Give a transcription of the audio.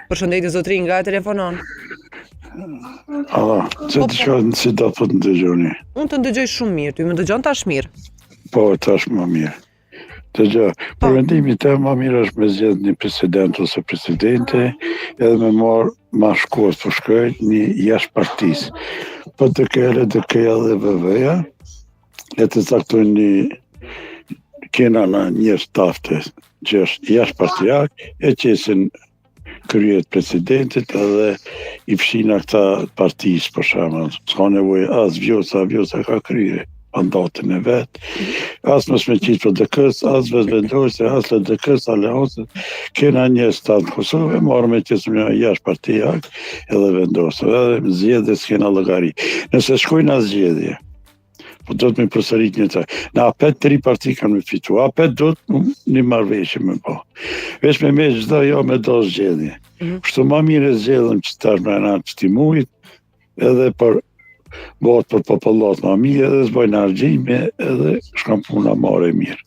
Përshëndetje zotrin, nga e telefonon? Që të shkojnë si do të të ndëgjoni? Unë të ndëgjoj shumë mirë, ty më ndëgjon tash mirë. Po, tash më mirë. Për vendimi të më mirë është me zgjedh një president ose presidente edhe me marë ma shkuat për shkojnë një jashtë partisë. Po të kele dhe keja dhe VV-ja, e të caktojnë një kena në një stafte që është jashtë partijak, e qesin kryet presidentit edhe i fshina këta partijës për shama. S'ka nevoj as vjosa ka krye mandatin e vetë, as mësë me qitë për dëkës, as vendosje, as dëkës, aleansët, kena një statë Kosovë, marrë me qësë një jashtë partijak edhe vendosë, edhe zgjedhje s'kena llogari. Nëse shkojnë as zgjedhje, po do të me përsërit një të. Në apet 3 parti kanë me fitu, apet do të një marrëveshje me po. Vesh me çdo jo me do zgjedhje. Kështu ma mire zgjedhëm që tash me në qëti mujt, edhe për bëhet për popullat ma mirë, edhe s'bojnë argjime, edhe shkam puna mare mirë.